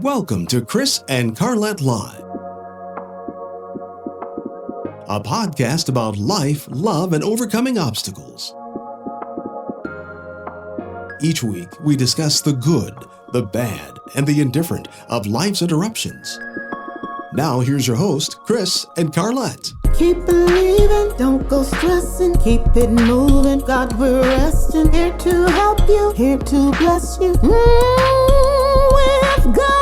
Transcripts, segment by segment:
Welcome to Chris and Carlette Live, a podcast about life, love, and overcoming obstacles. Each week, we discuss the good, the bad, and the indifferent of life's interruptions. Now, here's your host, Chris and Carlette. Keep believing, don't go stressing, keep it moving. God, we're resting, here to help you, here to bless you. With God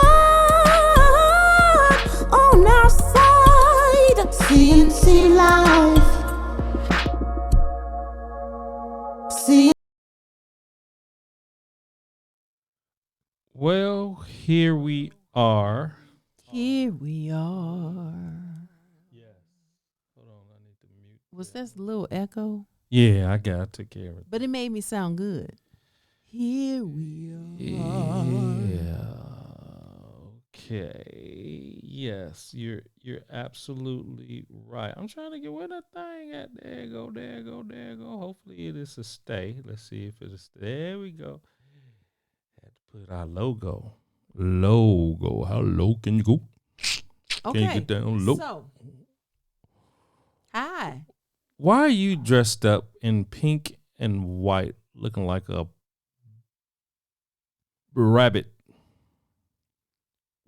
on our side, CNC Life. Well, here we are. Here we are. Yes. Hold on, I need to mute. Was that a little echo? Yeah, I took care of it. But it made me sound good. Here we are. Yeah. Okay. Yes, you're absolutely right. I'm trying to get where that thing at. There you go. Hopefully it is a stay. Let's see if it is. There we go. Had to put our logo. How low can you go? Okay. Can't get down low. So, hi. Why are you dressed up in pink and white, looking like a rabbit?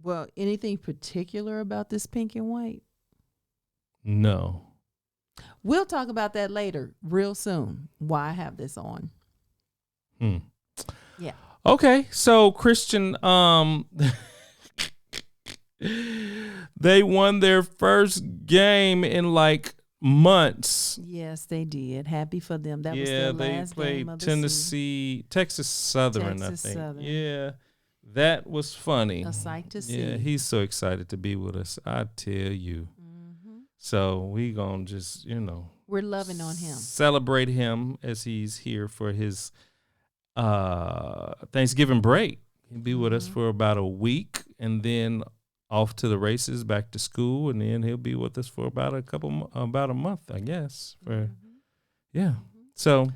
Well, anything particular about this pink and white? No. We'll talk about that later, real soon. Why I have this on. Yeah. Okay, so Christian, they won their first game in like months. Yes, they did. Happy for them. That was Yeah, their they last played game of the season. Texas Southern, Texas I think. Southern. Yeah, that was funny. A sight to see. Yeah, he's so excited to be with us. I tell you. Mm-hmm. So we gonna just, We're loving on him. celebrate him as he's here for his Thanksgiving break. He'll be with us for about a week, and then off to the races, back to school, and then he'll be with us for about a month, I guess. So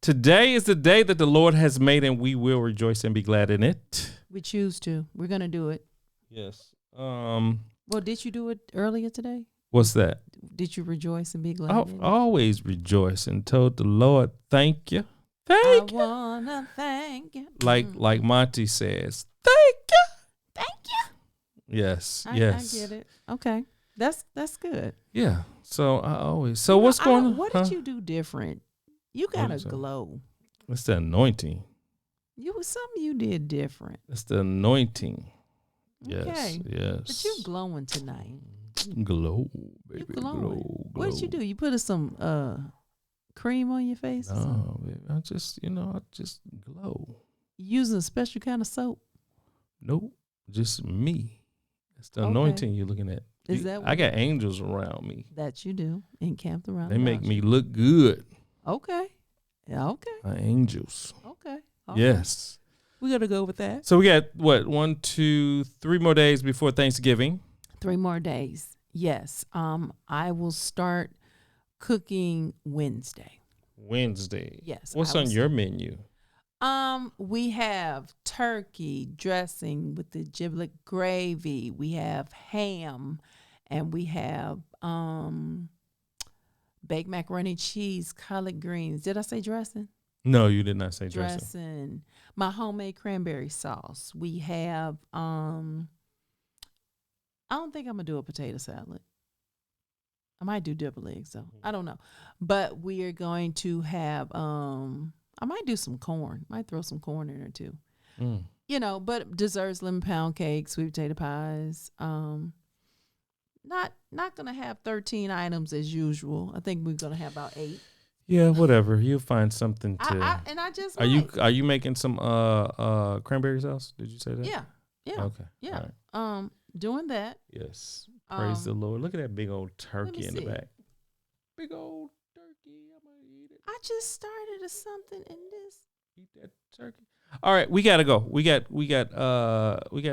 today is the day that the Lord has made, and we will rejoice and be glad in it. We choose to. We're gonna do it. Yes. Well, did you do it earlier today? What's that? Did you rejoice and be glad? I've in it? always rejoiced and told the Lord, thank you. Thank you. I wanna thank you. Like Monty says, thank you. Yes, I yes. get it. Okay, that's good. Yeah. So So what's going on? What did you do different? You got a is that? glow. It's the anointing. You was something you did different. It's the anointing. Yes. Okay. Yes. But you glowing tonight. Glow, baby. You glowing. Glow. What did you do? You put some cream on your face? Or something? No, baby. I just glow. You using a special kind of soap? Nope. Just me. It's the Okay. anointing you're looking at. Is that I got angels around me. That you do encamped around? They make about me you. look good. Okay. Yeah. Okay. My angels. Okay. Yes. We gotta go with that. So we got 1, 2, 3 more days before Thanksgiving. 3 more days. Yes. I will start cooking Wednesday. Yes. What's I on was- your menu? We have turkey dressing with the giblet gravy. We have ham, and we have baked macaroni cheese, collard greens. Did I say dressing? No, you did not say dressing. Dressing. My homemade cranberry sauce. We have I don't think I'm gonna do a potato salad. I might do deviled eggs though. I don't know. But we are going to have I might do some corn. Might throw some corn in there too. But desserts, lemon pound cake, sweet potato pies. Not gonna have 13 items as usual. I think we're gonna have about 8. Yeah, whatever. You'll find something to. I just Are you making some cranberry sauce? Did you say that? Yeah. Okay. Yeah. All right. Doing that. Yes. Praise the Lord. Look at that big old turkey in the see. back. Big old turkey. I'm gonna eat it. I just started something in this. Eat that turkey. All right, we gotta go. We got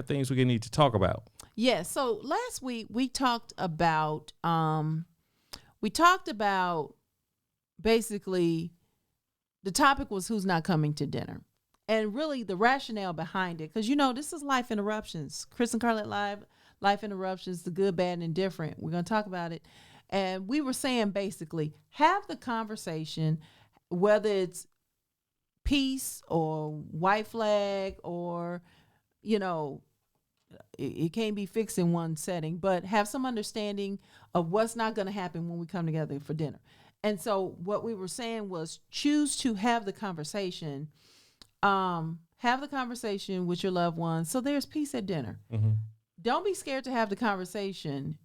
things we need to talk about. Yeah. So last week we talked about basically the topic was who's not coming to dinner. and really the rationale behind it. Because, this is Life Interruptions. Chris and Carlette Live, Life Interruptions, the good, bad, and indifferent. We're going to talk about it. And we were saying basically, have the conversation, whether it's peace or white flag or, it can't be fixed in one setting, but have some understanding of what's not going to happen when we come together for dinner. And so what we were saying was choose to have the conversation, with your loved ones. So there's peace at dinner. Mm-hmm. Don't be scared to have the conversation.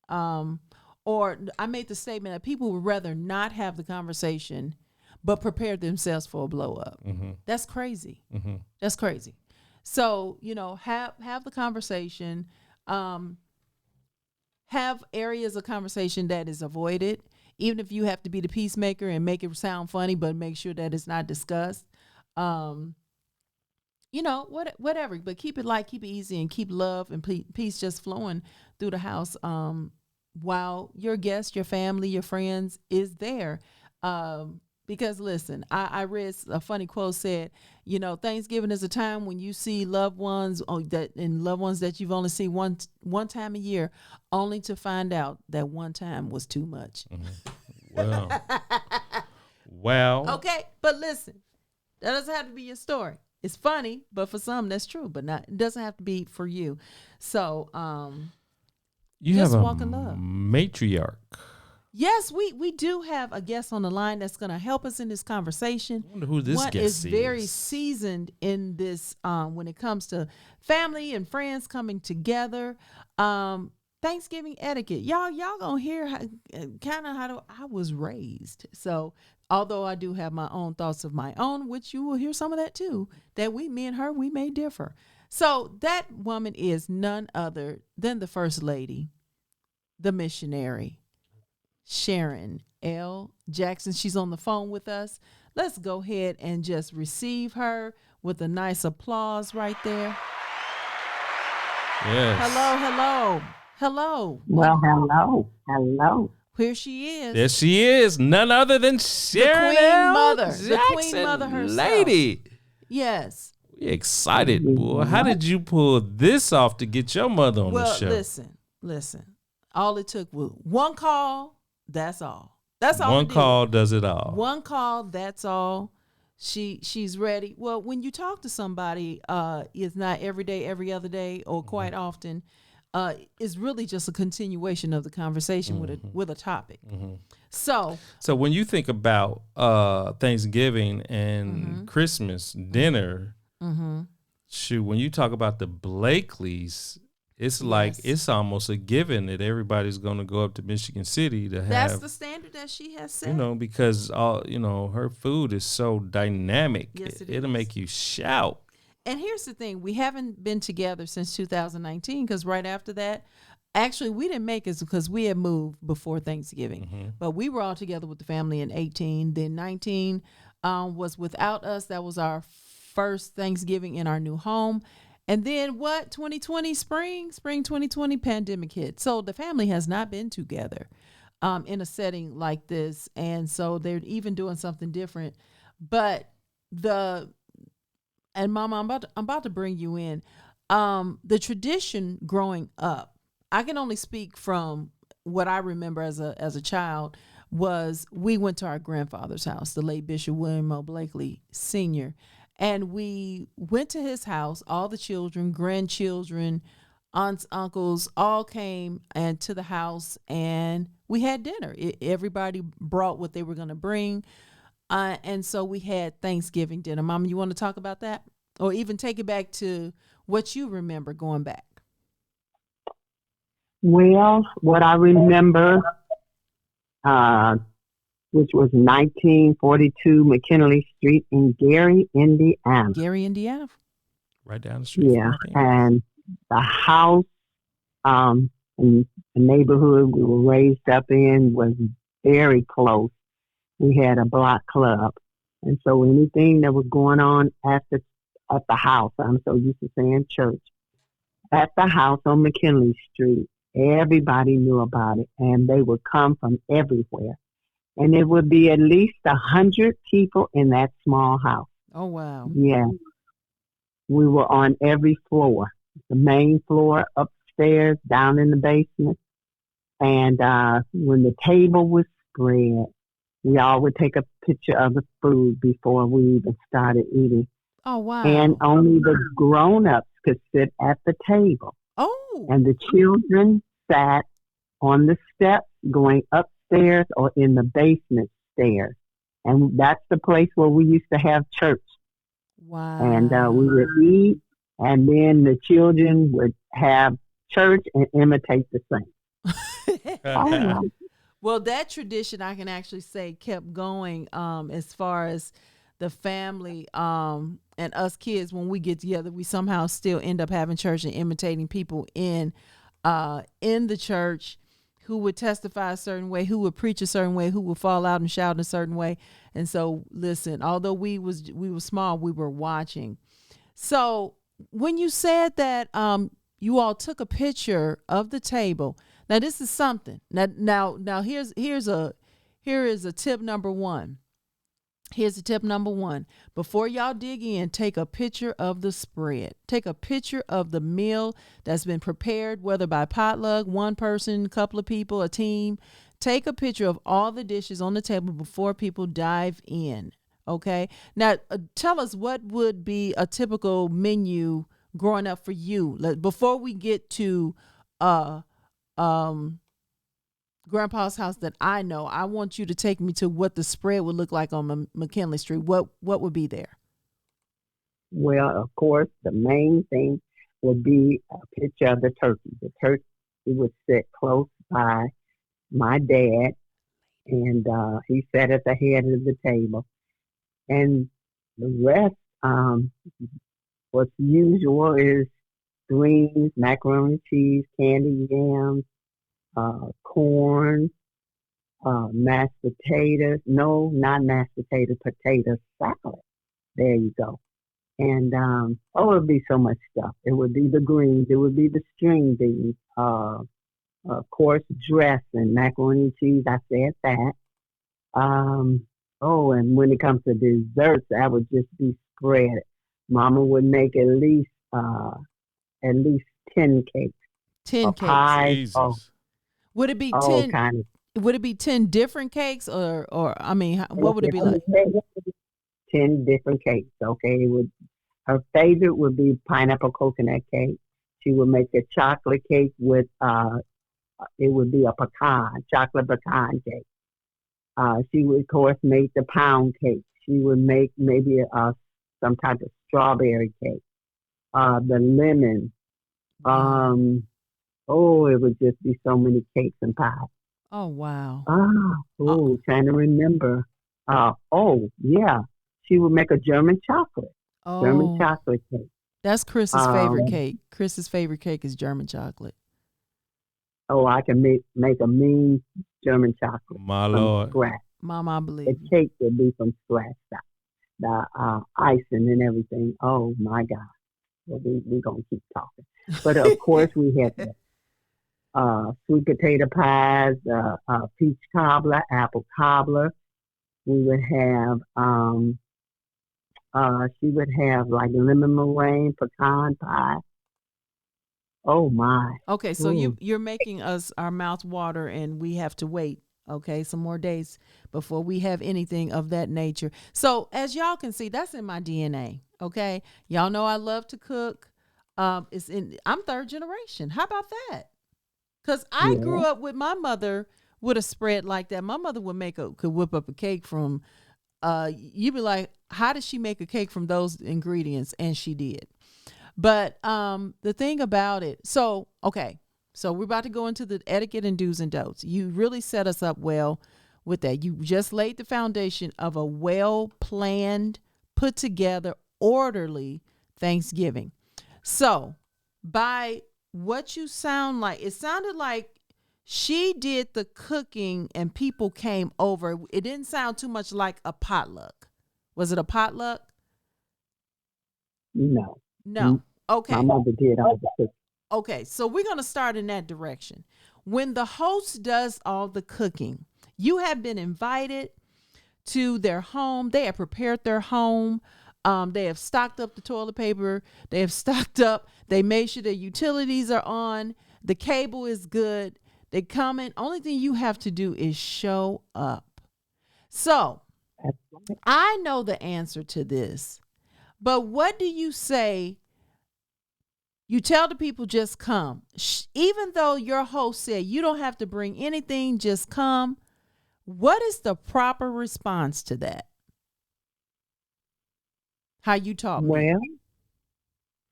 Or I made the statement that people would rather not have the conversation, but prepare themselves for a blow up. Mm-hmm. That's crazy. Mm-hmm. That's crazy. So, have the conversation, have areas of conversation that is avoided, even if you have to be the peacemaker and make it sound funny, but make sure that it's not discussed. Whatever, but keep it light, keep it easy, and keep love and peace just flowing through the house. While your guests, your family, your friends is there. Because listen, I read a funny quote said, Thanksgiving is a time when you see loved ones that you've only seen one time a year, only to find out that one time was too much. Mm-hmm. Well. Okay, but listen, that doesn't have to be your story. It's funny, but for some that's true, but it doesn't have to be for you. So, you just have a walk in love. Matriarch. Yes, we do have a guest on the line that's going to help us in this conversation. I wonder who this One guest is. Very seasoned in this when it comes to family and friends coming together. Thanksgiving etiquette. Y'all gonna hear how I was raised. So although I do have my own thoughts of my own, which you will hear some of that too, that me and her, we may differ. So that woman is none other than the First Lady, the missionary, Sharon L. Jackson. She's on the phone with us. Let's go ahead and just receive her with a nice applause right there. Yes. Hello. Well, hello. Here she is. There she is. None other than Sharon the Queen L. Mother. Jackson, the Queen Mother herself. Lady. Yes. We excited, boy. How did you pull this off to get your mother on the show? Listen. All it took was one call. That's all. That's all. One call does it all. One call. That's all. She's ready. Well, when you talk to somebody, it's not every day, every other day, or quite often. It's really just a continuation of the conversation with a topic. Mm-hmm. So when you think about Thanksgiving and Christmas dinner, shoot, when you talk about the Blakeleys, it's like it's almost a given that everybody's going to go up to Michigan City to have. That's the standard that she has set. Because her food is so dynamic. Yes, It'll make you shout. And here's the thing. We haven't been together since 2019 because right after that, actually, we didn't make it because we had moved before Thanksgiving. Mm-hmm. But we were all together with the family in 18. Then 19 was without us. That was our first Thanksgiving in our new home. And then 2020 spring 2020 pandemic hit. So the family has not been together in a setting like this. And so they're even doing something different. But Mama, I'm about to bring you in. The tradition growing up, I can only speak from what I remember as a child, was we went to our grandfather's house, the late Bishop William O. Blakely Sr., and we went to his house. All the children, grandchildren, aunts, uncles, all came to the house, and we had dinner. Everybody brought what they were going to bring, and so we had Thanksgiving dinner. Mama, you want to talk about that? Or even take it back to what you remember going back? Well, what I remember, which was 1942 McKinley Street in Gary, Indiana. Right down the street. Yeah, and the house in the neighborhood we were raised up in was very close. We had a block club. And so anything that was going on at the house, I'm so used to saying church, at the house on McKinley Street, everybody knew about it, and they would come from everywhere. And it would be at least 100 people in that small house. Oh wow. Yeah, we were on every floor, the main floor, upstairs, down in the basement. And when the table was spread, we all would take a picture of the food before we even started eating. Oh And wow. only the grown ups could sit at the table. Oh. And the children sat on the steps going upstairs or in the basement stairs. And that's the place where we used to have church. And we Wow. would eat, and then the children would have church and imitate the saints. Oh, wow. Well, that tradition I can actually say kept going as far as the family and us kids when we get together, we somehow still end up having church and imitating people in the church who would testify a certain way, who would preach a certain way, who would fall out and shout in a certain way. And so listen, although we were small, we were watching. So when you said that you all took a picture of the table, now this is something. Now here is a tip number one. Here's the tip number one. Before y'all dig in, take a picture of the spread. Take a picture of the meal that's been prepared, whether by potluck, one person, a couple of people, a team. Take a picture of all the dishes on the table before people dive in. Okay. Now, tell us what would be a typical menu growing up for you. Before we get to um Grandpa's house that I know, I want you to take me to what the spread would look like on McKinley Street. What would be there? Well, of course, the main thing would be a picture of the turkey. The turkey would sit close by my dad, and he sat at the head of the table. And the rest, what's usual is greens, macaroni and cheese, candy yams, corn, mashed potatoes. No, not mashed potato salad. There you go. And it would be so much stuff. It would be the greens. It would be the string beans. Of course, dressing, macaroni and cheese. I said that. And when it comes to desserts, that would just be spread. Mama would make at least 10 cakes 10 or cakes. pies. Jesus. Would it be All 10? kind of. Would it be 10 different cakes or I mean, what would it be like? 10 different cakes. Okay, her favorite would be pineapple coconut cake. She would make a chocolate cake with it would be a chocolate pecan cake. She would of course make the pound cake. She would make maybe some type of strawberry cake. The lemon. It would just be so many cakes and pies. Oh wow. Trying to remember. Yeah. She would make a German chocolate Oh, cake. that's Chris's favorite Um, cake. Chris's favorite cake is German chocolate. I can make a mean German chocolate My from Lord. scratch. Mom, I The believe you. cake would be from scratch. The icing and everything. Oh my God. Well, we're going to keep talking. But of course, we had the sweet potato pies, peach cobbler, apple cobbler. We would have, she would have like lemon meringue, pecan pie. Oh my. Okay, so Ooh. you're making us our mouth water and we have to wait, okay, some more days before we have anything of that nature. So as y'all can see, that's in my DNA, okay? Y'all know I love to cook. I'm third generation. How about that? Cuz I Yeah. grew up with my mother with a spread like that. My mother could whip up a cake from you'd be like, how did she make a cake from those ingredients? And she did. But the thing about it, so we're about to go into the etiquette and do's and don'ts. You really set us up well with that. You just laid the foundation of a well planned, put together, orderly Thanksgiving. So by what you sound like, it sounded like she did the cooking and people came over. It didn't sound too much like a potluck. Was it a potluck? No. No. My Okay. mother did all the cooking. Okay. So we're going to start in that direction. When the host does all the cooking, you have been invited to their home. They have prepared their home. They have stocked up the toilet paper. They have stocked up. They made sure the utilities are on. The cable is good. They come in. Only thing you have to do is show up. So That's right. I know the answer to this, but what do you say? You tell the people just come. Even though your host said you don't have to bring anything, just come. What is the proper response to that? How you taught me.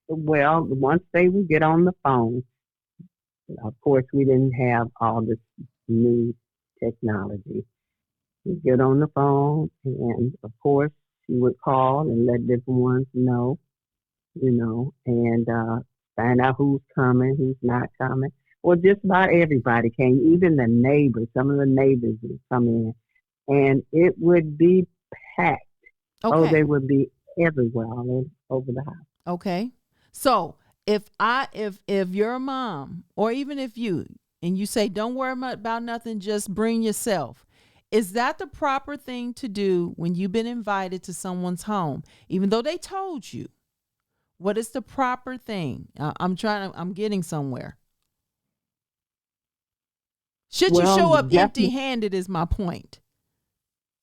Well, once they would get on the phone, of course, we didn't have all this new technology. We get on the phone, and of course, she would call and let different ones know, and find out who's coming, who's not coming. Well, just about everybody came, even the neighbors. Some of the neighbors would come in, and it would be packed. Oh, Okay. they would be everywhere, all over the house. Okay. So if you're a mom, or even if you, and you say, don't worry about nothing, just bring yourself. Is that the proper thing to do when you've been invited to someone's home, even though they told you? What is the proper thing? I'm getting somewhere. Should you Well, show up definitely. empty-handed is my point.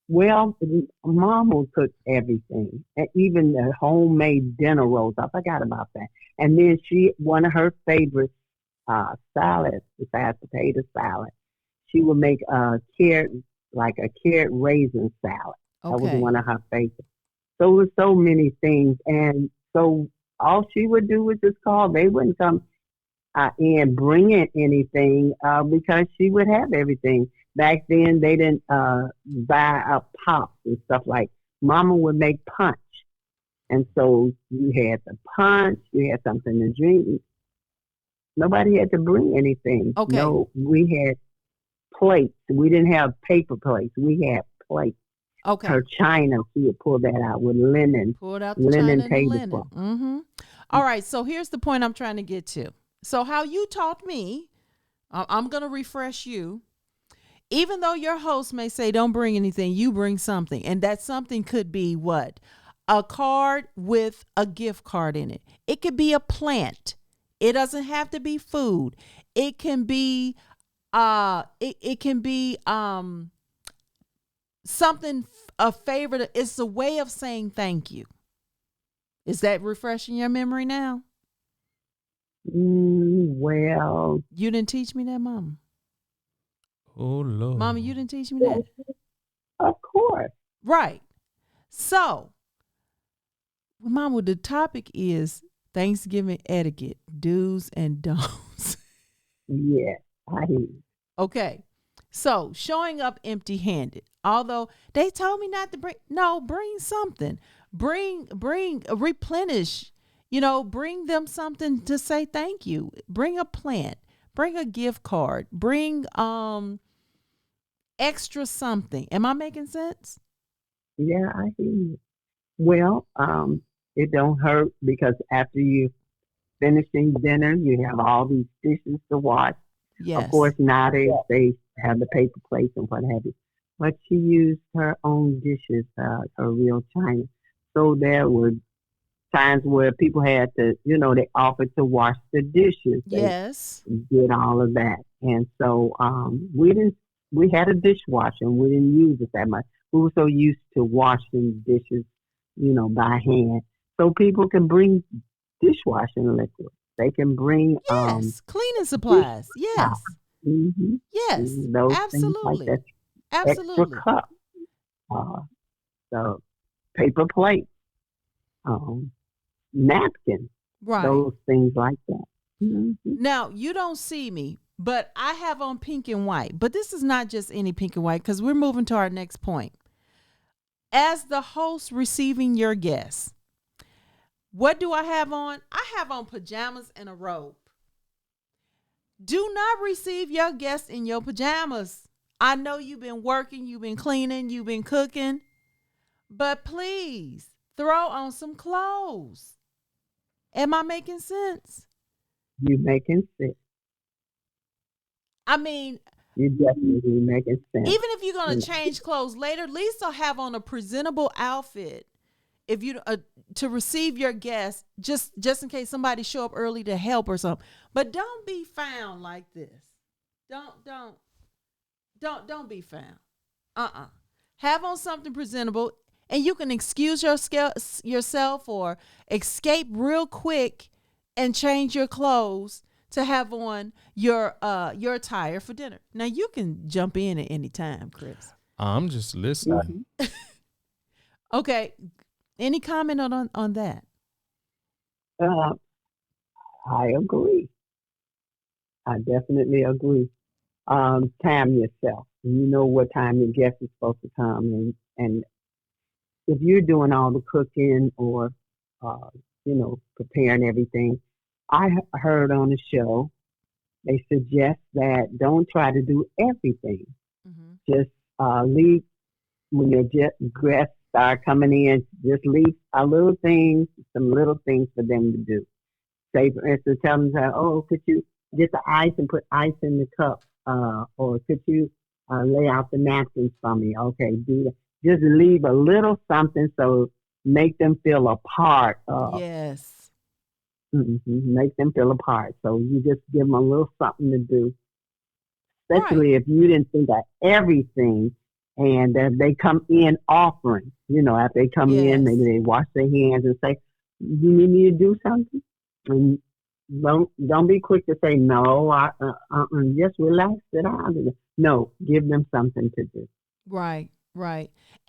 Well, Mom will cook everything, and even the homemade dinner rolls. I forgot about that. And then one of her favorite salads, besides potato salad, she would make like a carrot raisin salad. That was Okay. one of her favorites. So it was so many things, and so all she would do was just call. They wouldn't come and bring in anything because she would have everything. Back then, they didn't buy up pops and stuff like. Mama would make punch, and so you had the punch. You had something to drink. Nobody had to bring anything. Okay. No, we had plates. We didn't have paper plates. We had plates. Okay. Her china, she would pull that out with linen. Pulled out the Linen china and the linen. tablecloth. Mm-hmm. All right. So here's the point I'm trying to get to. So how you taught me, I'm going to refresh you. Even though your host may say, don't bring anything, you bring something. And that something could be what? A card with a gift card in it. It could be a plant. It doesn't have to be food. It can be, it can be, something, a favorite. It's a way of saying thank you. Is that refreshing your memory now? Well, You didn't teach me that, Mama. Oh Lord. Mama, you didn't teach me that. of course. Right. So, well, Mama, the topic is Thanksgiving etiquette, do's and don'ts. Yes, I hear you. Okay. So, showing up empty-handed. Although they told me not to bring something. Bring, replenish, bring them something to say thank you. Bring a plant, bring a gift card, bring extra something. Am I making sense? Yeah, I hear you. Well, it don't hurt because after you finishing dinner, you have all these dishes to wash. Yes. Of course, nowadays they have the paper plates and what have you. But she used her own dishes, her real china. So there were times where people had to, they offered to wash the dishes. Yes. They did all of that. And so we had a dishwasher and we didn't use it that much. We were so used to washing dishes, by hand. So people can bring dishwashing liquid. They can bring Yes. Cleaning supplies. Yes. Mm-hmm. Yes. Those Absolutely. things like that. Absolutely. Extra cup, the paper plate, napkin, Right. those things like that. Mm-hmm. Now, you don't see me, but I have on pink and white. But this is not just any pink and white because we're moving to our next point. As the host receiving your guests, what do I have on? I have on pajamas and a robe. Do not receive your guests in your pajamas. I know you've been working, you've been cleaning, you've been cooking, but please throw on some clothes. Am I making sense? You making sense. I mean, You definitely making sense. even if you're going to change clothes later, at least I'll have on a presentable outfit. if you to receive your guests, just in case somebody show up early to help or something. But don't be found like this. Don't be found. Have on something presentable, and you can excuse yourself or escape real quick and change your clothes to have on your attire for dinner. Now you can jump in at any time, Chris. I'm just listening. Okay. Any comment on that? I agree. I definitely agree. Time yourself. You know what time your guest is supposed to come, and if you're doing all the cooking or, preparing everything, I heard on the show they suggest that don't try to do everything. Mm-hmm. Just leave when your guests start coming in. Just leave some little things for them to do. Say, for instance, tell them, "Oh, could you get the ice and put ice in the cup? Or could you lay out the napkins for me? Okay, do that. Just leave a little something so make them feel a part of." Yes. Make them feel a part. So you just give them a little something to do, especially if you didn't think of everything. And they come in offering, after they come in, maybe they wash their hands and say, "You need me to do something?" And don't be quick to say no. Just relax it out. No, give them something to do. Right.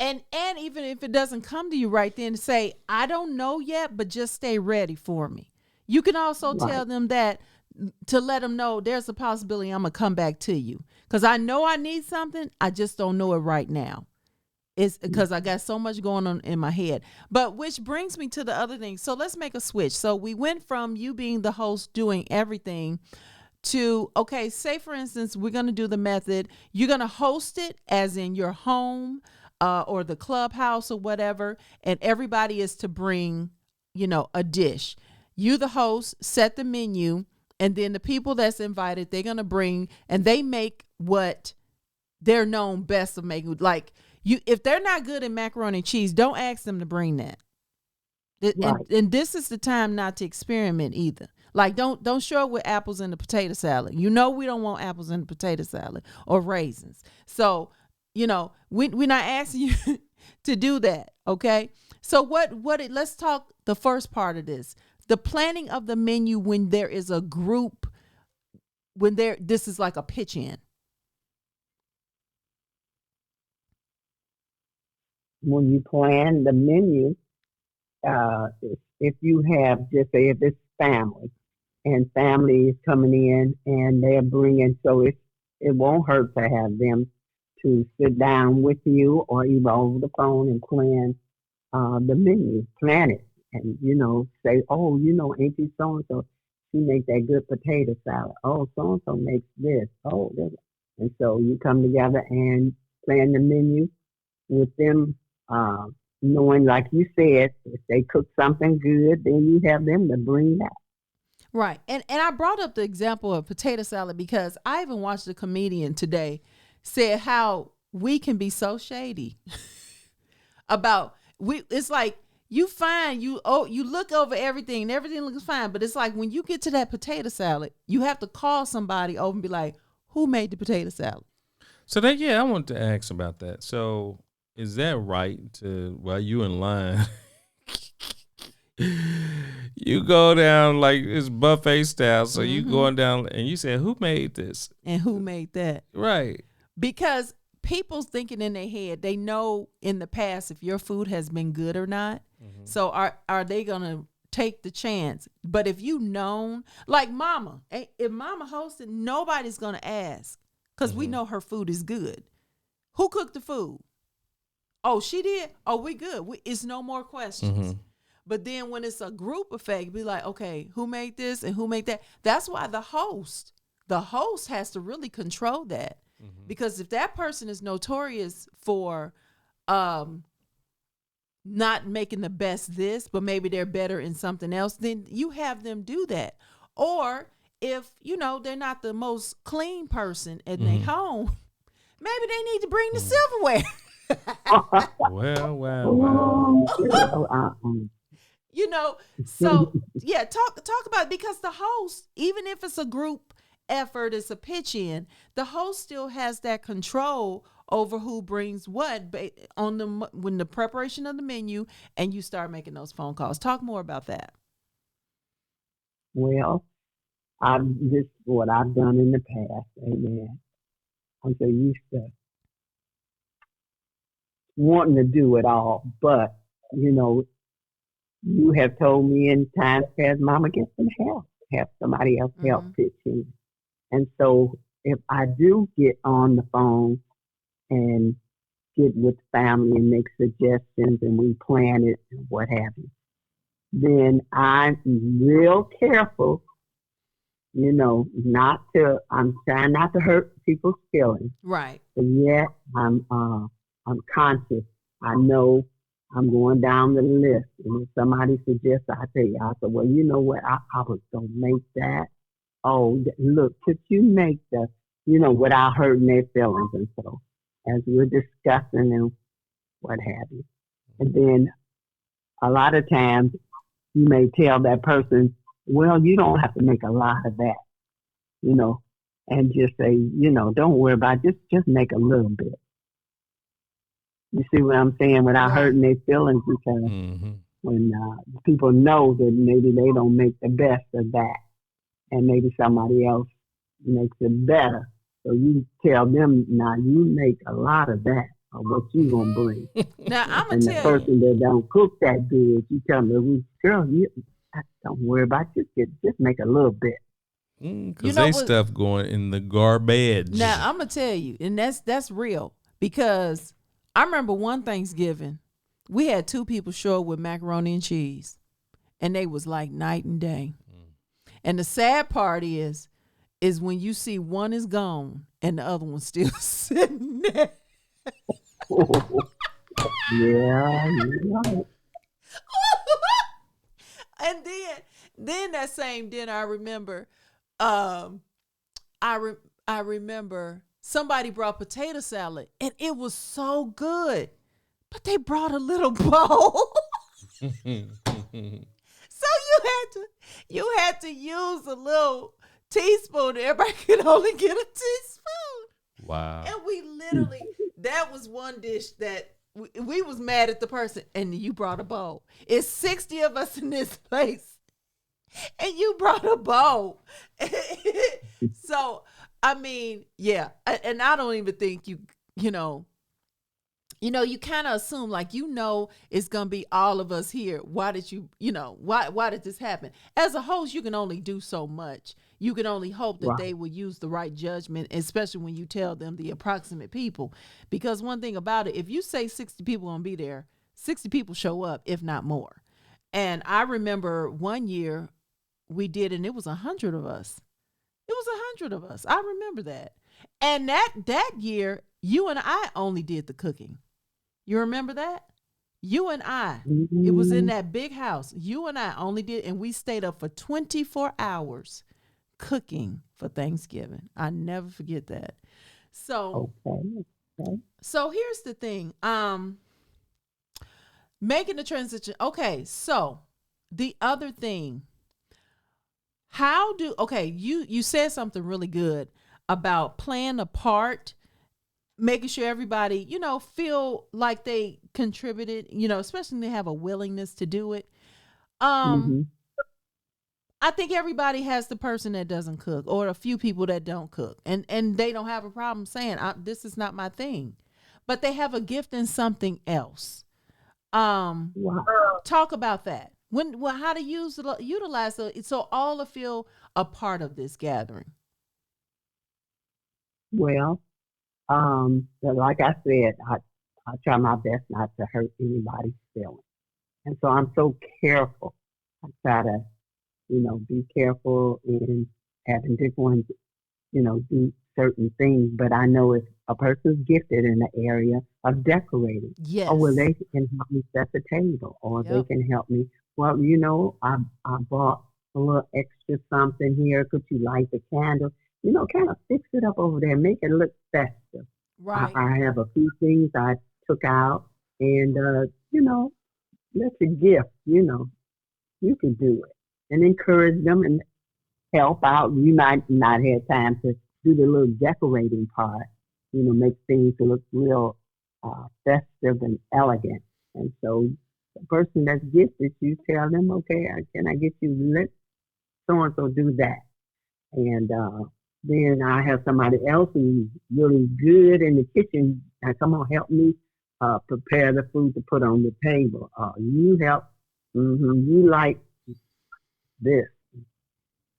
And even if it doesn't come to you right then, say, "I don't know yet, but just stay ready for me." You can also tell them that to let them know there's a possibility I'm gonna come back to you because I know I need something. I just don't know it right now. It's because I got so much going on in my head. But which brings me to the other thing. So let's make a switch. So we went from you being the host doing everything to, okay, say for instance, we're going to do the method. You're going to host it as in your home or the clubhouse or whatever. And everybody is to bring, a dish. You, the host, set the menu. And then the people that's invited, they're going to bring, and they make what they're known best of making. Like, if they're not good at macaroni and cheese, don't ask them to bring that. And this is the time not to experiment either. Like, don't show up with apples in the potato salad. We don't want apples in the potato salad or raisins. So, we're not asking you to do that. Okay. So let's talk the first part of this, the planning of the menu when there is a group, this is like a pitch in. When you plan the menu, if you have, just say if it's family and family is coming in and they're bringing, so it won't hurt to have them to sit down with you or even over the phone and plan the menu, plan it, and say, "Oh, Auntie so and so, she makes that good potato salad. Oh, so and so makes this. Oh, this." And so you come together and plan the menu with them. Knowing, like you said, if they cook something good, then you have them to bring that. Right. And I brought up the example of potato salad because I even watched a comedian today said how we can be so shady about it's like you look over everything and everything looks fine, but it's like when you get to that potato salad, you have to call somebody over and be like, "Who made the potato salad?" So I wanted to ask about that. So is that right to, while you in line, you go down like it's buffet style, so you going down and you say, "Who made this?" And who made that? Right. Because people's thinking in their head, they know in the past if your food has been good or not. Mm-hmm. So are they going to take the chance? But if you known, like mama, if mama hosted, nobody's going to ask because we know her food is good. Who cooked the food? Oh, she did? Oh, we good. It's no more questions. Mm-hmm. But then when it's a group effect, be like, okay, who made this and who made that? That's why the host has to really control that. Mm-hmm. Because if that person is notorious for not making the best this, but maybe they're better in something else, then you have them do that. Or if, they're not the most clean person in their home, maybe they need to bring the silverware. Well. Girl, You know, so yeah, talk about it, because the host, even if it's a group effort, it's a pitch in, the host still has that control over who brings what on when the preparation of the menu, and you start making those phone calls. Talk more about that. well, this is what I've done in the past. Amen. I'm so used to wanting to do it all, but you know, you have told me in times past, Mama, get some help, have somebody else help Mm-hmm. pitch in. And so, if I do get on the phone and get with family and make suggestions and we plan it and what have you, then I'm real careful, I'm trying not to hurt people's feelings. Right. But yet I'm conscious. I know I'm going down the list. And if somebody suggests, I tell you, I said, well, you know what? I was going to make that. Oh, look, could you make without hurting their feelings? And so as we're discussing and what have you. And then a lot of times you may tell that person, well, you don't have to make a lot of that, you know, and just say, don't worry about it. Just make a little bit. You see what I'm saying? Without Right. hurting their feelings, because Mm-hmm. when people know that maybe they don't make the best of that, and maybe somebody else makes it better. So you tell them, now you make a lot of that, or what you gonna bring. Now I'm gonna And the tell you. person that don't cook that good, you tell them, girl, don't worry about it. Just make a little bit. You Because know they what? stuff going in the garbage. Now I'm gonna tell you, and that's real, because I remember one Thanksgiving, we had two people show up with macaroni and cheese, and they was like night and day. And the sad part is when you see one is gone and the other one's still sitting there. Yeah, you're right. And then that same dinner, I remember, um, I remember somebody brought potato salad, and it was so good, but they brought a little bowl. So you had to use a little teaspoon. Everybody could only get a teaspoon. Wow. And we literally, that was one dish that we was mad at the person, and you brought a bowl. It's 60 of us in this place, and you brought a bowl. So, I mean, yeah. And I don't even think you kind of assume, like, it's going to be all of us here. Why did why did this happen? As a host, you can only do so much. You can only hope that Right. they will use the right judgment, especially when you tell them the approximate people. Because one thing about it, if you say 60 people going to be there, 60 people show up, if not more. And I remember one year we did, and it was 100 of us. It was 100 of us. I remember that. And that year, you and I only did the cooking. You remember that? You and I. It was in Mhm. that big house. You and I only did, and we stayed up for 24 hours cooking for Thanksgiving. I never forget that. So, Okay. Okay. so here's the thing. Making the transition. Okay, so the other thing, you said something really good about playing a part, making sure everybody, feel like they contributed, especially when they have a willingness to do it. Um, Hmm. I think everybody has the person that doesn't cook, or a few people that don't cook, and they don't have a problem saying, this is not my thing, but they have a gift in something else. Um, Wow. Talk about that. How to utilize it, so all to feel a part of this gathering. Well, but like I said, I try my best not to hurt anybody's feelings. And so I'm so careful. I try to, be careful in having different ones, do certain things. But I know if a person's gifted in the area of decorating, oh, well, Yes. they can help me set the table, or they Yep. can help me. Well, I bought a little extra something here. Could you light the candle? Kind of fix it up over there, make it look festive. Right. I have a few things I took out, and that's a gift. You can do it, and encourage them and help out. You might not have time to do the little decorating part. Make things look real festive and elegant. And so, the person that's gifted, you tell them, okay, can I get you? Let so and so do that, and then I have somebody else who's really good in the kitchen. Come on, help me prepare the food to put on the table. You help. You like this.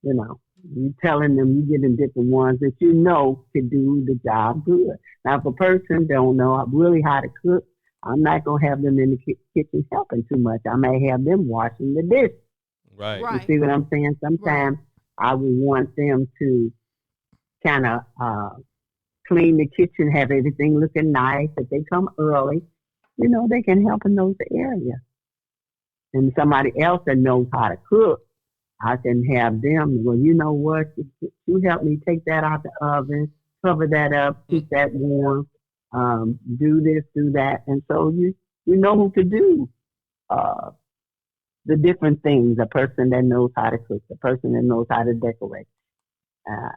You telling them you getting different ones that could do the job good. Now, if a person don't know really how to cook, I'm not gonna have them in the kitchen helping too much. I may have them washing the dishes. Right. You Right. see what I'm saying? Sometimes I would want them to kind of clean the kitchen, have everything looking nice. If they come early, they can help in those areas. And somebody else that knows how to cook, I can have them. Well, you know what? You help me take that out the oven, cover that up, keep that warm. Do this, do that, and so you know who to do uh, the different things. A person that knows how to cook, a person that knows how to decorate. Uh,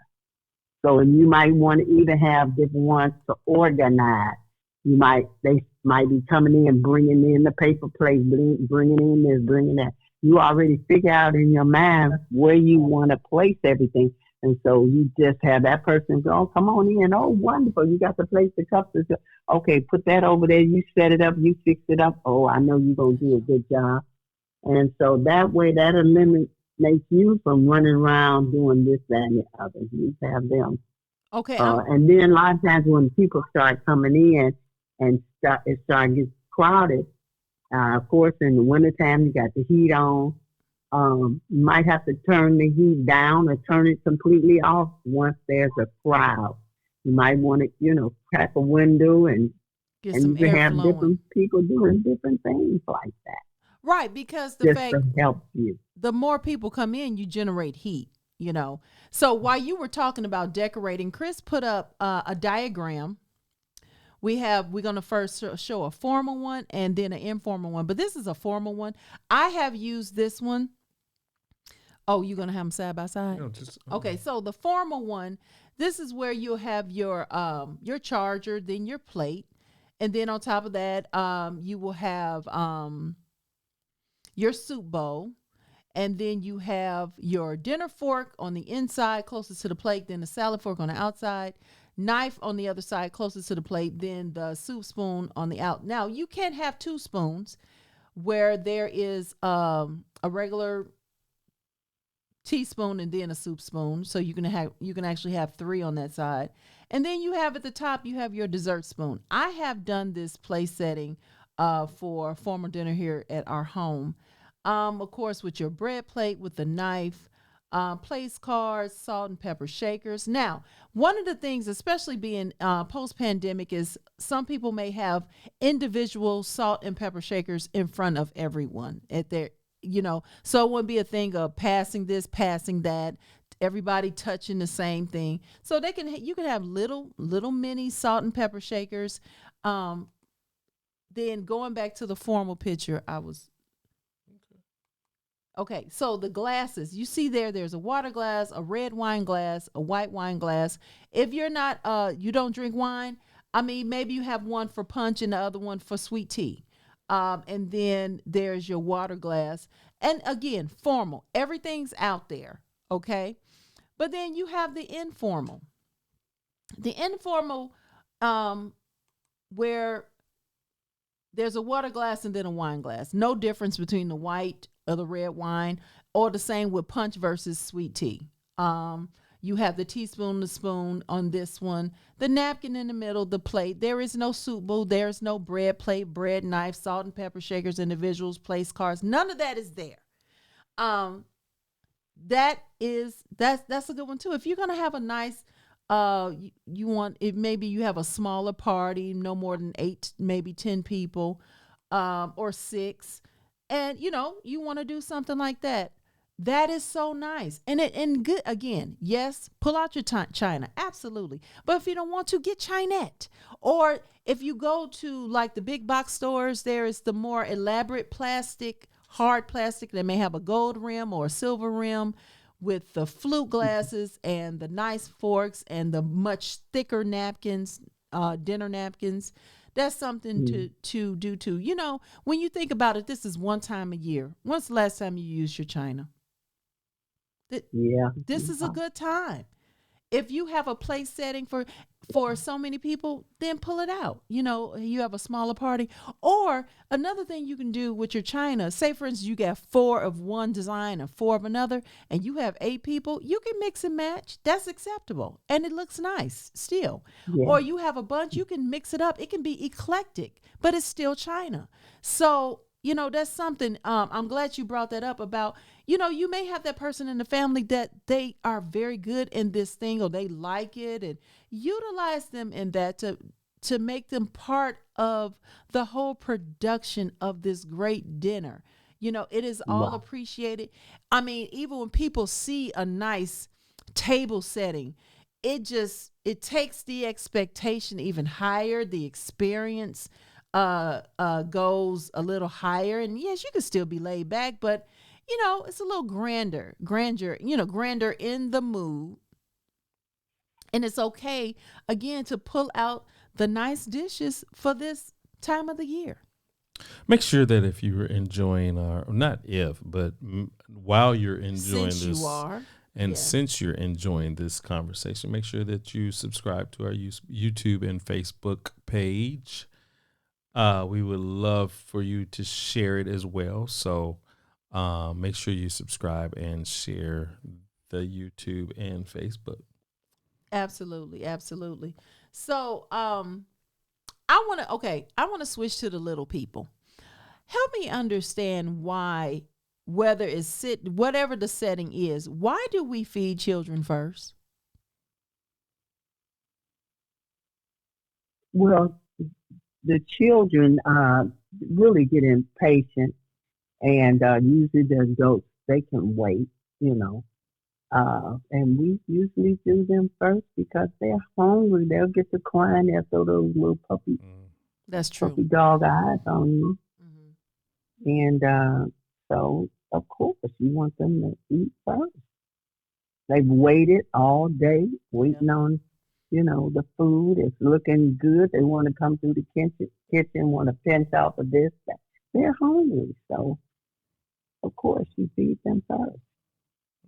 so you might want to even have different ones to organize. They might be coming in, bringing in the paper plates, bringing in this, bringing that. You already figure out in your mind where you want to place everything. And so you just have that person go, oh, come on in. Oh, wonderful. You got the place, the cups. Okay, put that over there. You set it up. You fix it up. Oh, I know you're going to do a good job. And so that way, that eliminates you from running around doing this, that, and the other. You have them. Okay. And then a lot of times when people start coming in and it starts getting crowded, of course, in the wintertime, you got the heat on. You might have to turn the heat down or turn it completely off once there's a crowd. You might want to, crack a window and Get you some can air have flowing. different people doing different things like that Right, because the just fact to help you. the more people come in, you generate heat. So while you were talking about decorating, Chris put up a diagram. We're going to first show a formal one and then an informal one, but this is a formal one. I have used this one. Oh, you're going to have them side by side? Okay, so the formal one, this is where you'll have your charger, then your plate, and then on top of that, you will have your soup bowl. And then you have your dinner fork on the inside, closest to the plate, then the salad fork on the outside, knife on the other side, closest to the plate, then the soup spoon on the out. Now, you can have two spoons where there is a regular teaspoon and then a soup spoon. So you can actually have three on that side. And then you have at the top, you have your dessert spoon. I have done this place setting for formal dinner here at our home. Of course, with your bread plate, with the knife, place cards, salt and pepper shakers. Now, one of the things, especially being post-pandemic, is some people may have individual salt and pepper shakers in front of everyone at their, so it wouldn't be a thing of passing this, passing that, everybody touching the same thing. So you can have little mini salt and pepper shakers. Then going back to the formal picture, Okay, so the glasses, you see there's a water glass, a red wine glass, a white wine glass. If you're not, you don't drink wine, maybe you have one for punch and the other one for sweet tea. And then there's your water glass. And again, formal, everything's out there, okay? But then you have the informal. The informal, where there's a water glass and then a wine glass. No difference between the white or the red wine, or the same with punch versus sweet tea. You have the teaspoon, the spoon on this one, the napkin in the middle, the plate. There is no soup bowl. There's no bread plate, bread knife, salt and pepper shakers, individuals, place cards. None of that is there. That's a good one too. If you're gonna have a nice you want it, maybe you have a smaller party, no more than 8, maybe 10 people, or 6, and you want to do something like that. That is so nice. And good again. Yes, pull out your china. Absolutely. But if you don't want to, get Chinette. Or if you go to like the big box stores, there is the more elaborate plastic, hard plastic that may have a gold rim or a silver rim with the flute glasses and the nice forks and the much thicker napkins, dinner napkins. That's something to do too. You know, when you think about it, this is one time a year. When's the last time you used your china? Yeah. This is a good time. If you have a place setting for so many people, then pull it out. You know, you have a smaller party. Or another thing you can do with your china, say for instance, you got 4 of one design and 4 of another, and you have 8 people, you can mix and match. That's acceptable. And it looks nice still. Yeah. Or you have a bunch, you can mix it up. It can be eclectic, but it's still china. So, you know, that's something, I'm glad you brought that up about, you know, you may have that person in the family that they are very good in this thing or they like it, and utilize them in that to make them part of the whole production of this great dinner. You know, it is all Wow. appreciated. I mean, even when people see a nice table setting, it takes the expectation even higher. The experience goes a little higher, and yes, you can still be laid back, but you know, it's a little grandeur, you know, grander in the mood. And it's okay again to pull out the nice dishes for this time of the year. Make sure that if you're enjoying not if, but while you're enjoying Since this, you are. and Yeah. since you're enjoying this conversation, make sure that you subscribe to our YouTube and Facebook page. We would love for you to share it as well. So make sure you subscribe and share the YouTube and Facebook. Absolutely, absolutely. So I want to switch to the little people. Help me understand why, whatever the setting is, why do we feed children first? Well, the children really get impatient, and usually the adults, they can wait, you know. And we usually do them first because they're hungry. They'll get to crying. They'll throw those little puppy That's true. dog eyes on you. Mhm. And so, of course, you want them to eat first. They've waited all day, waiting on, you know, the food. It's looking good. They want to come through the kitchen, want to pinch off of this. That. They're hungry. So, of course, you feed them first.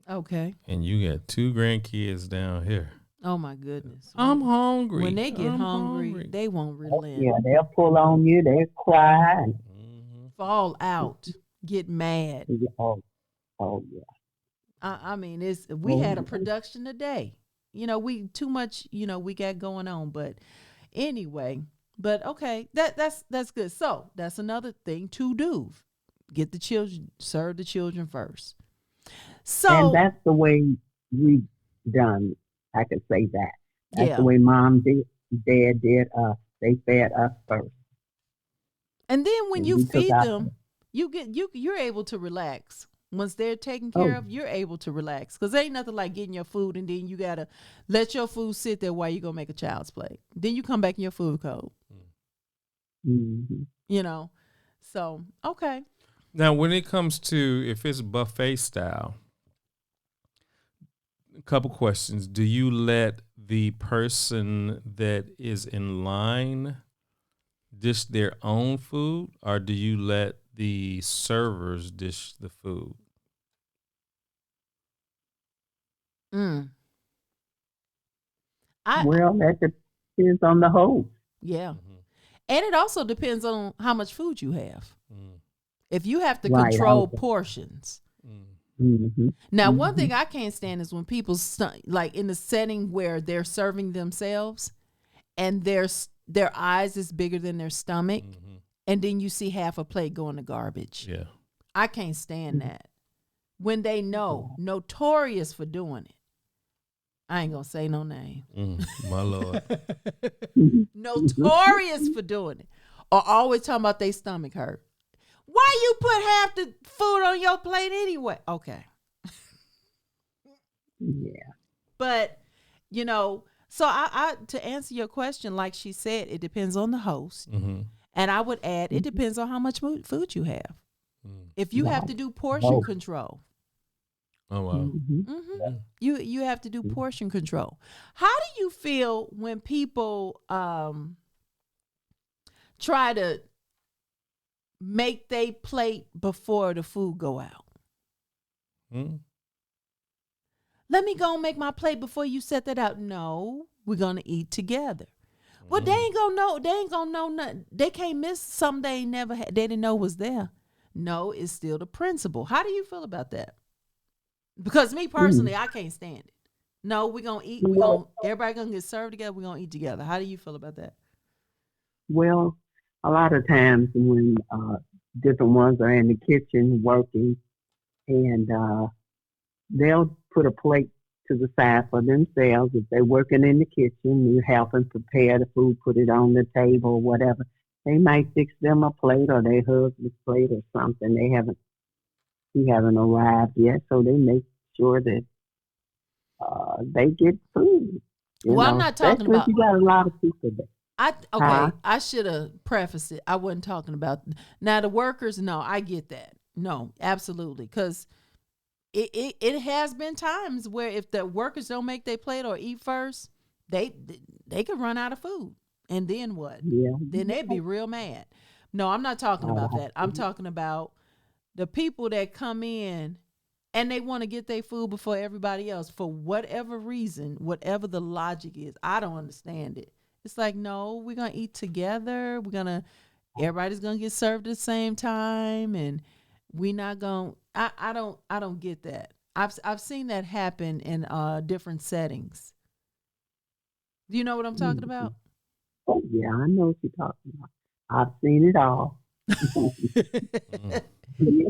Okay. And you got 2 grandkids down here. Oh my goodness. I'm hungry. When they get I'm hungry, they won't relent. Yeah, they'll pull on you. They'll cry. And, Fall out, get mad. oh, yeah. I mean, we had a production today. You know, we too much. You know, we got going on. But anyway, okay, that's good. So that's another thing to do. Get the children, serve the children first. So And that's the way we done. I could say that. That's yeah. the way Mom did, Dad did us. They fed us first. And then when And you we took feed our- them, you're able to relax. Once they're taken care of, you're able to relax. Because ain't nothing like getting your food and then you got to let your food sit there while you're going to make a child's play. Then you come back and your food cold. Mm-hmm. You know? So, okay. Now, when it comes to if it's buffet style, a couple questions. Do you let the person that is in line dish their own food, or do you let the servers dish the food? Well, that depends on the host. Yeah. And it also depends on how much food you have. If you have to Right, control okay. portions. Mm-hmm. Now, one thing I can't stand is when people like in the setting where they're serving themselves and their eyes is bigger than their stomach, and then you see half a plate go in the garbage. Yeah. I can't stand that. When they know, notorious for doing it. I ain't gonna say no name. My Lord. Notorious for doing it. Or always talking about their stomach hurt. Why you put half the food on your plate anyway? Okay. Yeah. But, you know, so I to answer your question, like she said, it depends on the host. Mm-hmm. And I would add, it depends on how much food you have. If you have to do portion Oh. control, Oh wow. Mm-hmm. you have to do portion control. How do you feel when people try to make they plate before the food go out? Mm. Let me go and make my plate before you set that out. No, we're gonna eat together. Well, they ain't gonna know. They ain't gonna know nothing. They can't miss something they ain't never had. They didn't know was there. No, it's still the principle. How do you feel about that? Because me personally, I can't stand it. No, we're gonna eat. We're gonna everybody gonna get served together. We're gonna eat together. How do you feel about that? Well, a lot of times when different ones are in the kitchen working, and they'll put a plate to the side for themselves. If they're working in the kitchen, you help them prepare the food, put it on the table, whatever. They might fix them a plate or their husband's plate or something. He haven't arrived yet, so they make sure that they get food. Well, I'm not talking especially if about. you got a lot of people there. Okay, I should have prefaced it. I wasn't talking about now the workers. No, I get that. No, absolutely, because it has been times where if the workers don't make their plate or eat first, they could run out of food, and then what? Yeah. Then they'd be real mad. No, I'm not talking about that. I'm talking about the people that come in and they want to get their food before everybody else for whatever reason, whatever the logic is. I don't understand it. It's like, no, we're gonna eat together. Everybody's gonna get served at the same time, and we not gonna. I don't get that. I've seen that happen in different settings. Do you know what I'm talking about? Oh, yeah, I know what you're talking about. I've seen it all. Yeah.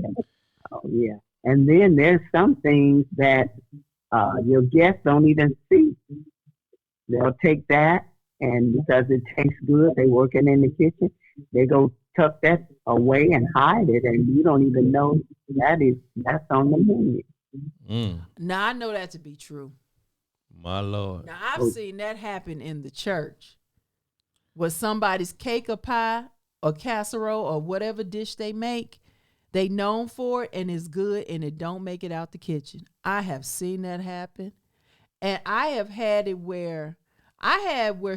Oh, yeah. And then there's some things that your guests don't even see. They'll take that, and because it tastes good, they working in the kitchen, they go tuck that away and hide it, and you don't even know that's on the menu. Now I know that to be true. My Lord. Now I've seen that happen in the church, where somebody's cake or pie or casserole or whatever dish they make, they known for it and it's good, and it don't make it out the kitchen. I have seen that happen. And I have had it where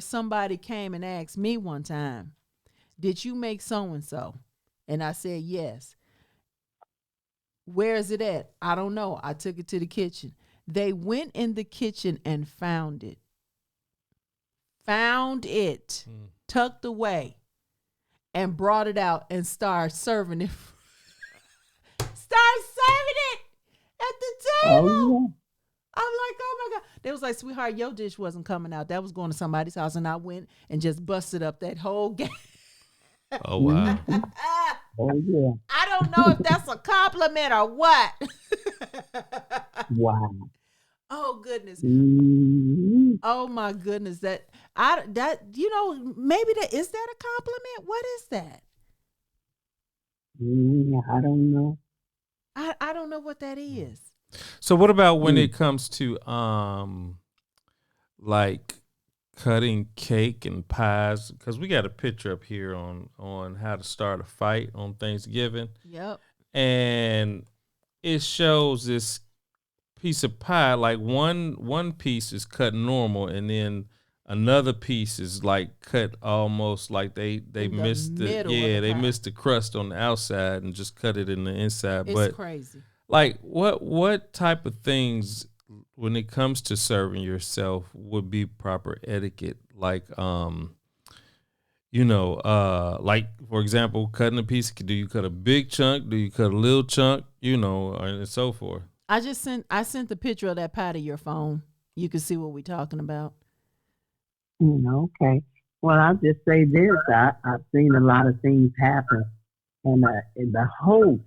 somebody came and asked me one time, did you make so-and-so? And I said, yes. Where is it at? I don't know. I took it to the kitchen. They went in the kitchen and found it. Tucked away, and brought it out and started serving it. Started serving it at the table. Oh, yeah. I'm like, oh my God. They was like, sweetheart, your dish wasn't coming out. That was going to somebody's house. And I went and just busted up that whole game. Oh wow. Oh, yeah. I don't know if that's a compliment or what. Wow. Oh goodness. Mm-hmm. Oh my goodness. Maybe is that a compliment? What is that? Yeah, I don't know. I don't know what that is. So what about when it comes to like cutting cake and pies? Because we got a picture up here on how to start a fight on Thanksgiving. Yep. And it shows this piece of pie, like one piece is cut normal, and then another piece is like cut almost like they missed they missed the crust on the outside and just cut it in the inside. It's crazy. Like what type of things when it comes to serving yourself would be proper etiquette? Like like for example, cutting a piece. Do you cut a big chunk? Do you cut a little chunk? And so forth. I sent the picture of that pie to your phone. You can see what we're talking about. Okay. Well, I'll just say this. I've seen a lot of things happen. And the host,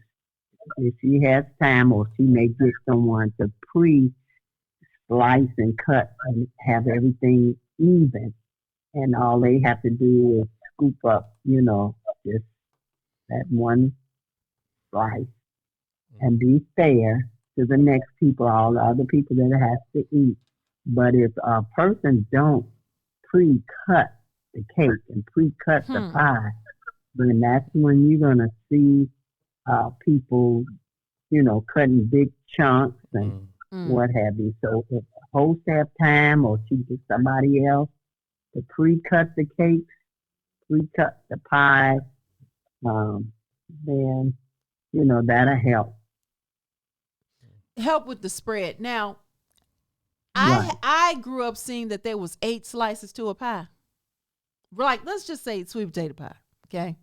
if she has time, or she may get someone to pre-slice and cut and have everything even. And all they have to do is scoop up, just that one slice and be fair. to the next people, all the other people that has to eat. But if a person don't pre-cut the cake and pre-cut the pie, then that's when you're gonna see people, cutting big chunks and what have you. So if the host have time or she get somebody else to pre-cut the cakes, pre-cut the pies, then that'll help. Help with the spread. Now, Right. I grew up seeing that there was 8 slices to a pie. Like, let's just say sweet potato pie, okay?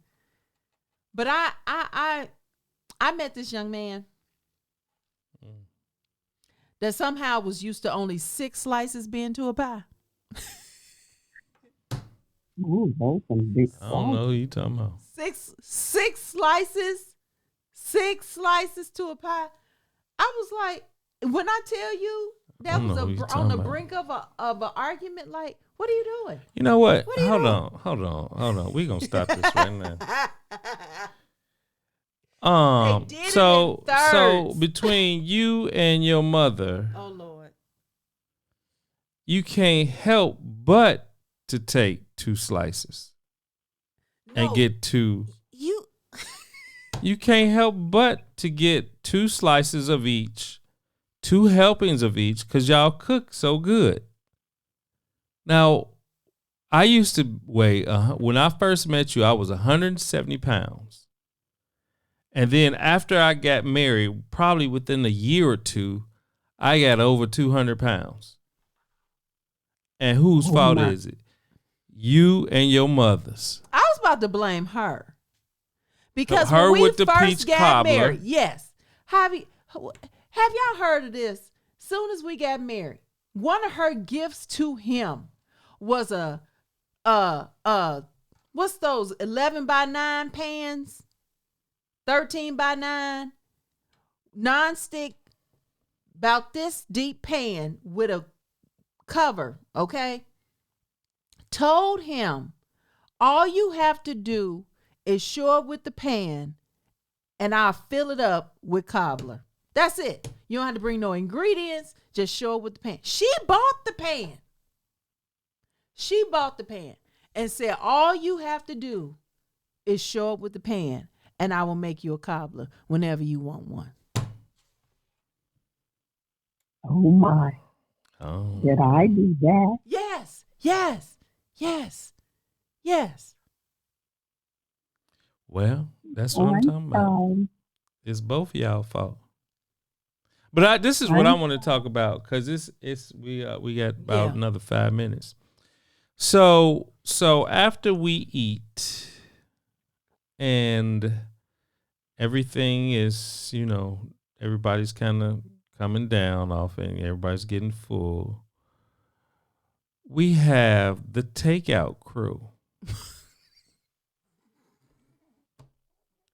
But I met this young man that somehow was used to only 6 slices being to a pie. Ooh, those some big I don't know who you talking about. Six slices to a pie. I was like, when I tell you that was on the brink of an argument, like, what are you doing? You know what? What are you Hold on. We're gonna stop this right now. They did it So in thirds. between you and your mother, Oh Lord. you can't help but to take 2 slices and No, get 2. you You can't help but to get 2 slices of each, 2 helpings of each, because y'all cook so good. Now, I used to weigh, when I first met you, I was 170 pounds. And then after I got married, probably within a year or 2, I got over 200 pounds. And whose fault is it? You and your mother's. I was about to blame her. Because So her when we with the first peach got cobbler. married, yes. Have y'all heard of this? Soon as we got married, one of her gifts to him was what's those 11 by 9 pans? 13 by 9 non-stick, about this deep pan with a cover, okay? Told him, all you have to do is show up with the pan and I'll fill it up with cobbler. That's it. You don't have to bring no ingredients. Just show up with the pan. She bought the pan. She bought the pan and said, all you have to do is show up with the pan and I will make you a cobbler whenever you want one. Oh my. Oh. Did I do that? Yes, yes, yes, yes. Well, that's what I'm talking about. It's both of y'all fault. But this is what I want to talk about, because we got about another 5 minutes. So after we eat and everything is, everybody's kind of coming down off and everybody's getting full, we have the takeout crew.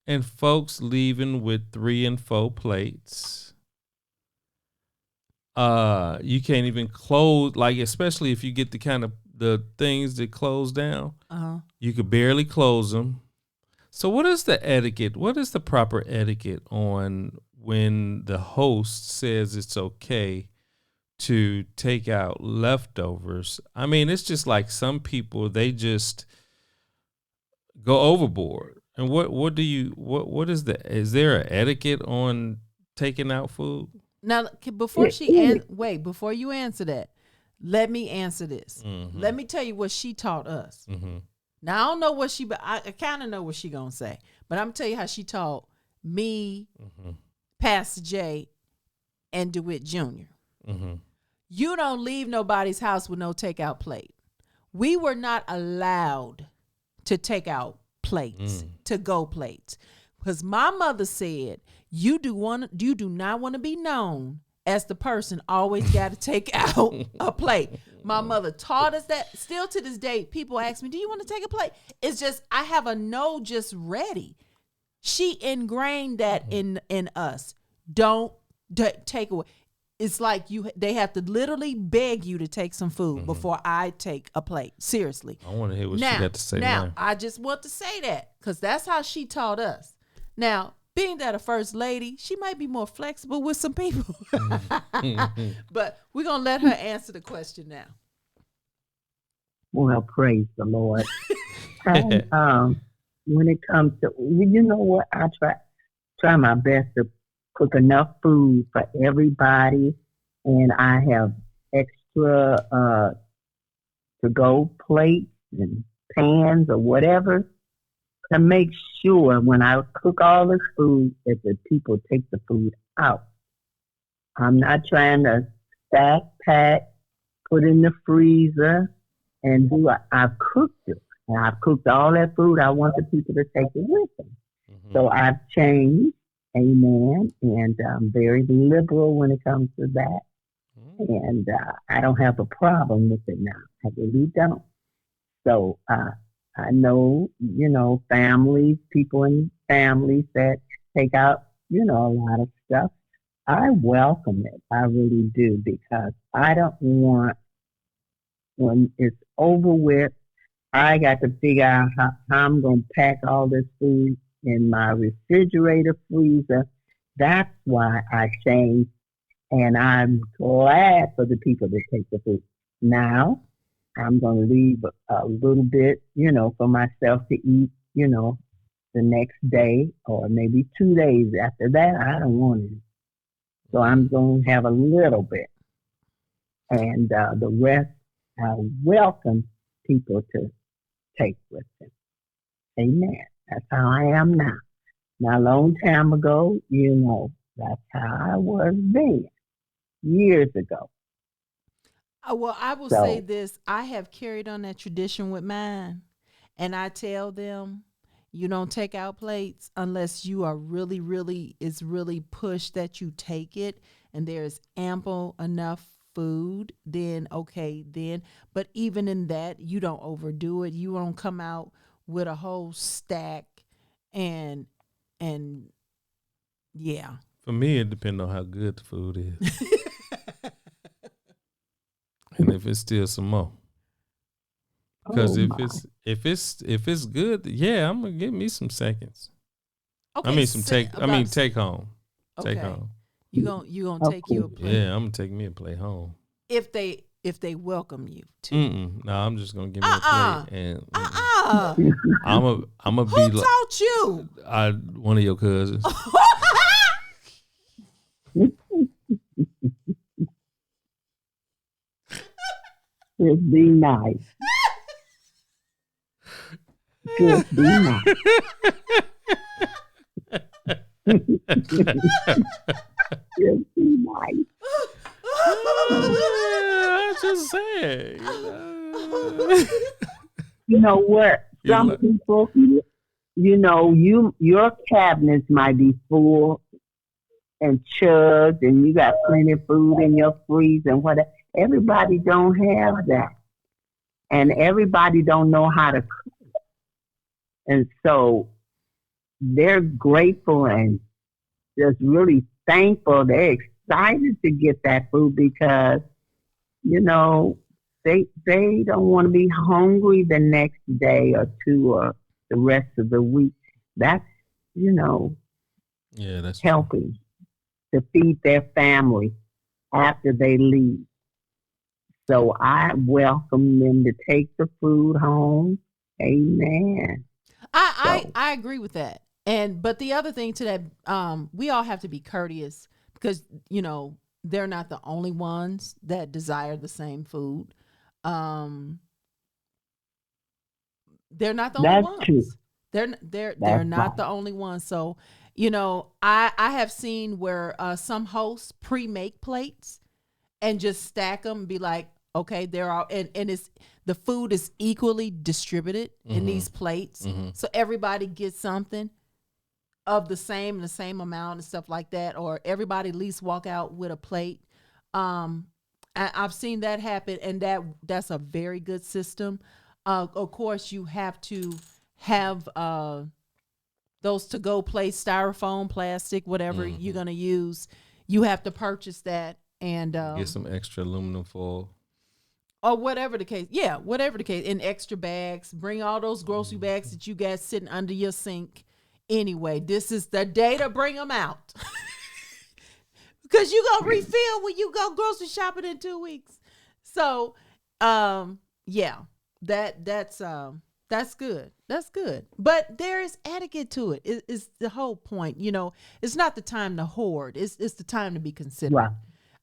And folks leaving with 3 and 4 plates. You can't even close, like, especially if you get the kind of the things that close down. You could barely close them. So what is the etiquette? What is the proper etiquette on when the host says it's okay to take out leftovers? I mean, it's just like some people, they just go overboard. And is there an etiquette on taking out food? Now, before you answer that, let me answer this. Mm-hmm. Let me tell you what she taught us. Mm-hmm. Now, I don't know what I kind of know what she gonna say, but I'm gonna tell you how she taught me, Pastor J, and DeWitt Jr. Mm-hmm. You don't leave nobody's house with no takeout plate. We were not allowed to take out plates, to go plates, because my mother said you do not want to be known as the person always got to take out a plate. My mother taught us that. Still to this day, people ask me, do you want to take a plate? It's just, I have a no just ready. She ingrained that in us. Don't take away. It's like they have to literally beg you to take some food before I take a plate. Seriously. I want to hear what she got to say now. I just want to say that because that's how she taught us. Now, being that a first lady, she might be more flexible with some people. But we're going to let her answer the question now. Well, praise the Lord. And, when it comes to, you know what, I try my best to cook enough food for everybody, and I have extra to go plates and pans or whatever to make sure when I cook all this food that the people take the food out. I'm not trying to stack, pack, put in the freezer, and I've cooked it. And I've cooked all that food. I want the people to take it with them. Mm-hmm. So I've changed, amen, and I'm very liberal when it comes to that. Mm-hmm. And I don't have a problem with it now. I really don't. So I know, families, people in families that take out, a lot of stuff. I welcome it. I really do, because I don't want, when it's over with, I got to figure out how I'm going to pack all this food in my refrigerator, freezer. That's why I changed, and I'm glad for the people to take the food. Now, I'm going to leave a little bit, for myself to eat, the next day or maybe 2 days after that. I don't want it. So I'm going to have a little bit. And the rest, I welcome people to take with them. Amen. That's how I am now. Now, a long time ago, that's how I was then, years ago. Well, I will say this. I have carried on that tradition with mine, and I tell them, you don't take out plates unless you are it's really pushed that you take it, and there's ample enough food, then okay, then. But even in that, you don't overdo it. You don't come out with a whole stack and yeah. For me, it depends on how good the food is. And if it's still some more. Because if it's good, yeah, I'm gonna give me some seconds. Okay. Take home. Okay. Take home. You gonna take you a plate. Yeah, I'm gonna take me a plate home. If they welcome you to. No, I'm just gonna give me a plate and I'm a be Who taught you? One of your cousins. Just be nice. Just be nice. Just be nice. I'm just saying. You know what? Some people, your cabinets might be full and chugged, and you got plenty of food in your freezer and whatever. Everybody don't have that, and everybody don't know how to cook. And so they're grateful and just really thankful. They're excited to get that food because, they don't want to be hungry the next day or two or the rest of the week. That's, that's helping to feed their family after they leave. So I welcome them to take the food home. Amen. I agree with that. But the other thing to that, we all have to be courteous because, they're not the only ones that desire the same food. They're not the only ones. True. They're not the only ones. So, I have seen where some hosts pre-make plates and just stack them and be like, okay, they're all, and it's, the food is equally distributed in these plates. Mm-hmm. So everybody gets something of the same amount and stuff like that, or everybody at least walk out with a plate. I've seen that happen, and that's a very good system. Of course, you have to have those to-go plates, styrofoam, plastic, whatever you're going to use. You have to purchase that and get some extra aluminum foil. Or whatever the case. Yeah, whatever the case. In extra bags. Bring all those grocery bags that you got sitting under your sink Anyway, this is the day to bring them out. Because you gonna refill when you go grocery shopping in 2 weeks. So, yeah, that's good. That's good. But there is etiquette to it. It's the whole point. You know, it's not the time to hoard. It's the time to be considerate. Right.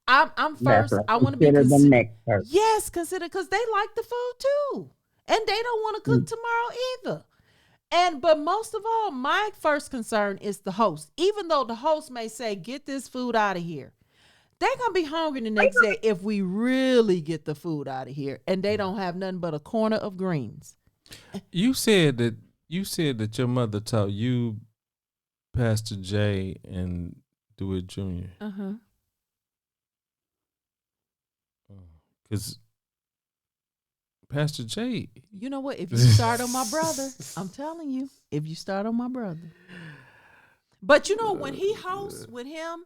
I'm That's first. right. I want to be Consider the considerate. next person. Yes, consider because they like the food too, and they don't want to cook tomorrow either. But most of all, my first concern is the host. Even though the host may say, "Get this food out of here," they're gonna be hungry the next day if we really get the food out of here, and they don't have nothing but a corner of greens. You said that your mother taught you Pastor J and DeWitt Jr. Because Pastor J. You know what? If you start on my brother, I'm telling you, if you start on my brother. But you know, when he hosts with him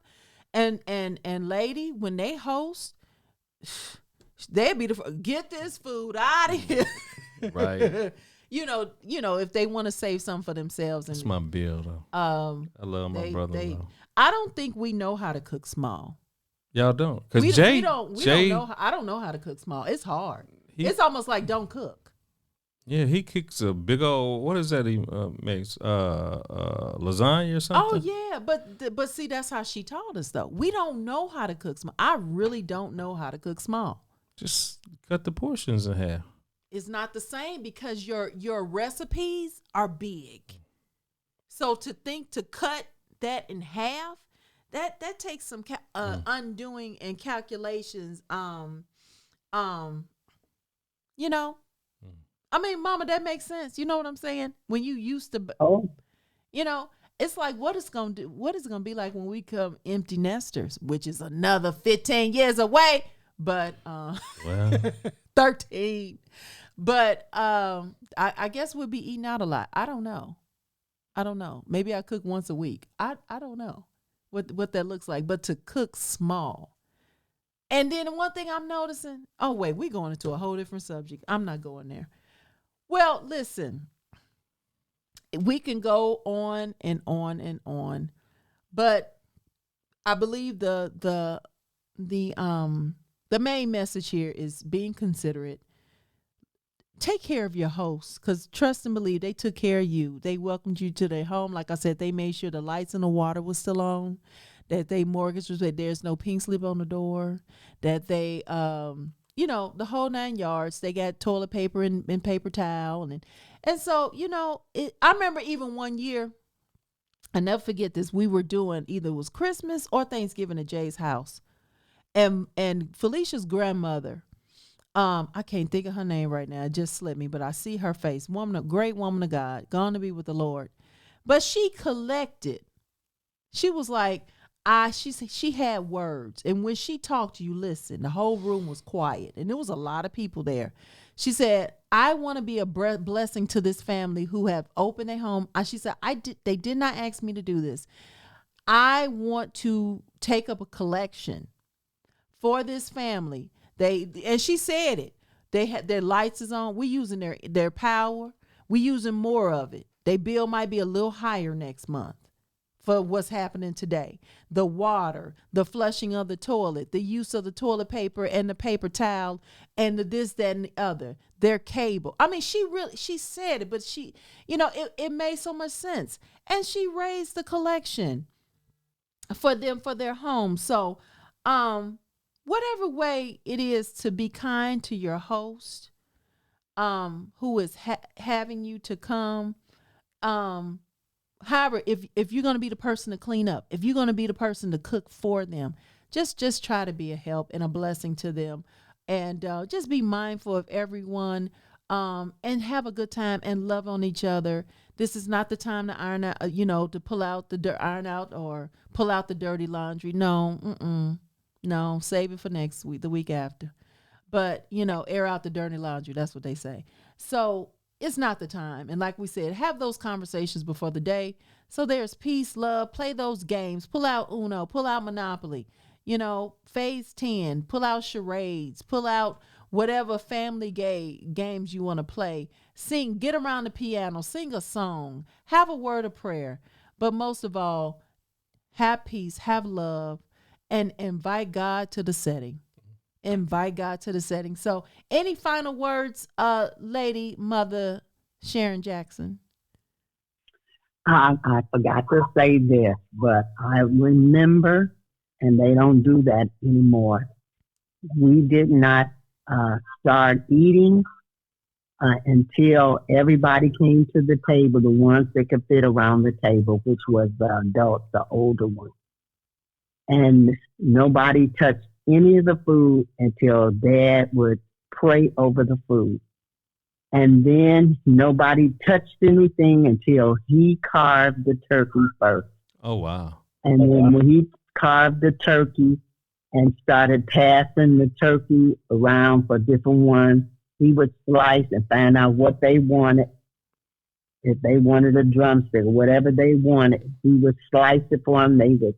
and lady, when they host, they'd be get this food out of here. Right. You know, if they want to save some for themselves. That's my bill, though. I love my brother-in-law. I don't think we know how to cook small. Y'all don't, because we Jay, don't know. I don't know how to cook small. It's hard. It's almost like don't cook. Yeah, he cooks a big old. What is that he makes? Lasagna or something. Oh yeah, but see, that's how she taught us though. We don't know how to cook small. I really don't know how to cook small. Just cut the portions in half. It's not the same because your recipes are big. So to think to cut that in half, that takes some undoing and calculations. You know, I mean, Mama, that makes sense. You know what I'm saying? When you used to, you know, it's like what it's gonna do. What is it gonna be like when we come empty nesters, which is another 15 years away. But well, 13. But I guess we'll be eating out a lot. I don't know. Maybe I cook once a week. I don't know what that looks like. But to cook small. And then one thing I'm noticing, oh wait, we're going into a whole different subject. I'm not going there. Well, listen, we can go on and on and on, but I believe the main message here is being considerate. Take care of your hosts, because trust and believe they took care of you. They welcomed you to their home. Like I said, they made sure the lights and the water was still on, that they mortgage was that there's no pink slip on the door, that they, the whole 9 yards. They got toilet paper and paper towel. And so, I remember even one year, I never forget this, we were doing either it was Christmas or Thanksgiving at Jay's house. And Felicia's grandmother, I can't think of her name right now. It just slipped me, but I see her face. Great woman of God, gone to be with the Lord. But she collected. She was like, she had words. And when she talked to you, listen, the whole room was quiet. And there was a lot of people there. She said, I want to be a blessing to this family who have opened their home. She said, they did not ask me to do this. I want to take up a collection for this family. And she said it. They had their lights is on. We using their power. We using more of it. Their bill might be a little higher next month for what's happening today. The water, the flushing of the toilet, the use of the toilet paper and the paper towel, and the this, that, and the other. Their cable. I mean, she said it, but she, it made so much sense. And she raised the collection for them for their home. So, whatever way it is to be kind to your host, who is having you to come, however, if you're going to be the person to clean up, if you're going to be the person to cook for them, just try to be a help and a blessing to them, and just be mindful of everyone, and have a good time and love on each other. This is not the time to iron out, to pull out or pull out the dirty laundry. No, No, save it for next week, the week after. But, air out the dirty laundry. That's what they say. So it's not the time. And like we said, have those conversations before the day. So there's peace, love, play those games, pull out Uno, pull out Monopoly, phase 10, pull out charades, pull out whatever family games you want to play. Sing, get around the piano, sing a song, have a word of prayer. But most of all, have peace, have love, and invite God to the setting. Invite God to the setting. So, any final words, Lady Mother Sharon Jackson? I forgot to say this, but I remember, and they don't do that anymore. We did not start eating until everybody came to the table, the ones that could fit around the table, which was the adults, the older ones. And nobody touched any of the food until Dad would pray over the food. And then nobody touched anything until he carved the turkey first. Oh, wow. And then when he carved the turkey and started passing the turkey around for different ones, he would slice and find out what they wanted. If they wanted a drumstick or whatever they wanted, he would slice it for them. They would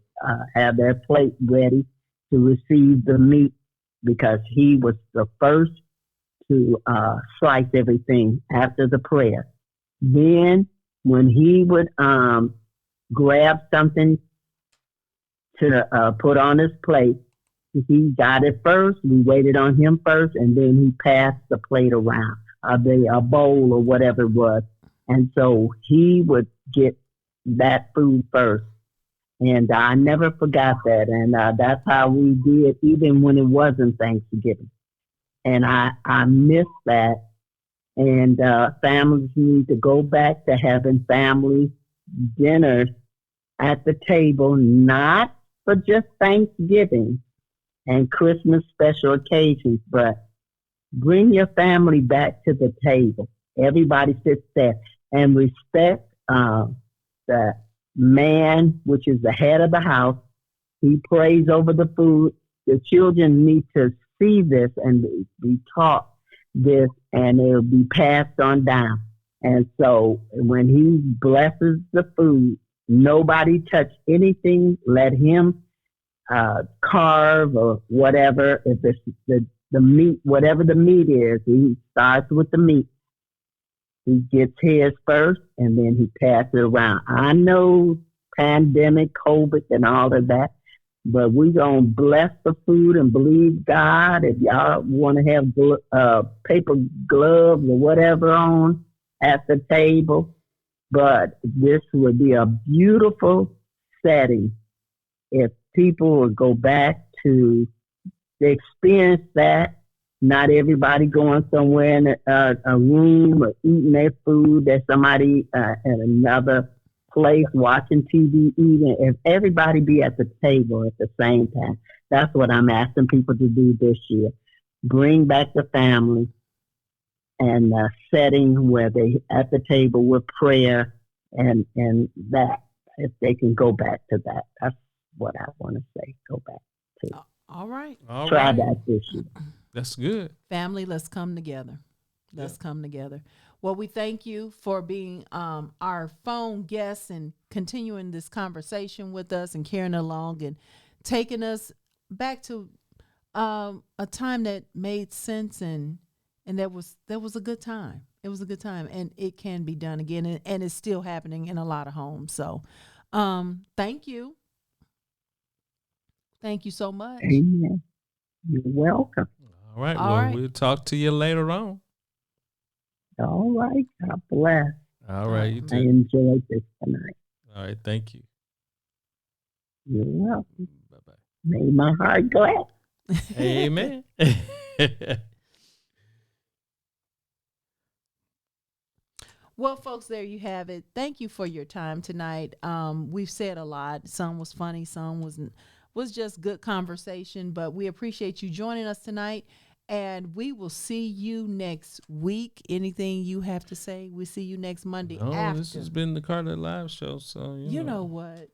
have their plate ready to receive the meat because he was the first to slice everything after the prayer. Then when he would grab something to put on his plate, he got it first. We waited on him first, and then he passed the plate around, a bowl or whatever it was. And so he would get that food first. And I never forgot that. And that's how we did, even when it wasn't Thanksgiving. And I miss that. And families need to go back to having family dinners at the table, not for just Thanksgiving and Christmas special occasions, but bring your family back to the table. Everybody sits there and respect the man, which is the head of the house. He prays over the food. The children need to see this and be taught this, and it'll be passed on down. And so when he blesses the food, nobody touch anything. Let him carve or whatever. If it's the meat, whatever the meat is, he starts with the meat. He gets his first, and then he passes it around. I know pandemic, COVID, and all of that, but we're going to bless the food and believe God. If y'all want to have paper gloves or whatever on at the table, but this would be a beautiful setting if people would go back to experience that. Not everybody going somewhere in a room or eating their food. There's somebody at another place watching TV eating. If everybody be at the table at the same time, that's what I'm asking people to do this year. Bring back the family and a setting where they at the table with prayer and that. If they can go back to that, that's what I want to say. Go back to. All right. Try that this year. That's good. Family, let's come together. Let's come together. Well, we thank you for being our phone guest and continuing this conversation with us and carrying along and taking us back to a time that made sense and that was a good time. It was a good time, and it can be done again, and it's still happening in a lot of homes. So, thank you. Thank you so much. Amen. You're welcome. All right. We'll talk to you later on. All right. God bless. All right. You too. I enjoyed this tonight. All right. Thank you. You're welcome. Bye-bye. Made my heart glad. Amen. Well, folks, there you have it. Thank you for your time tonight. We've said a lot. Some was funny, some was just good conversation, but we appreciate you joining us tonight, and we will see you next week. Anything you have to say? We'll see you next Monday. This has been the Carter Live Show, so you know what?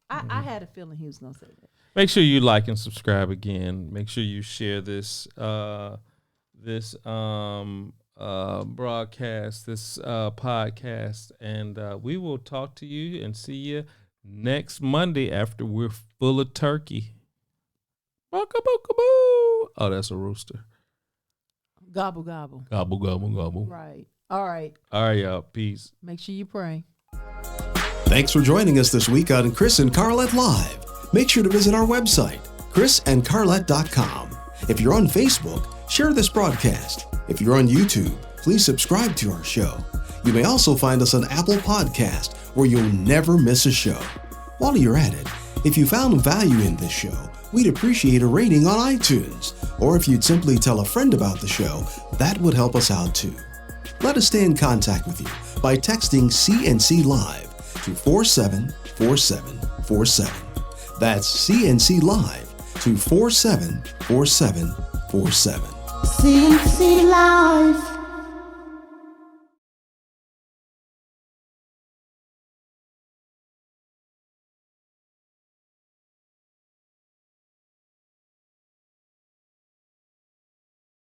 I had a feeling he was going to say that. Make sure you like and subscribe again. Make sure you share this broadcast, this podcast, and we will talk to you and see you next Monday after we're full of turkey. Oh, that's a rooster. Gobble, gobble. Gobble, gobble, gobble. Right. All right. All right, y'all. Peace. Make sure you pray. Thanks for joining us this week on Chris and Carlette Live. Make sure to visit our website, chrisandcarlette.com. If you're on Facebook, share this broadcast. If you're on YouTube, please subscribe to our show. You may also find us on Apple Podcast, where you'll never miss a show. While you're at it, if you found value in this show, we'd appreciate a rating on iTunes. Or if you'd simply tell a friend about the show, that would help us out too. Let us stay in contact with you by texting CNC Live to 474747. That's CNC Live to 474747. CNC Live.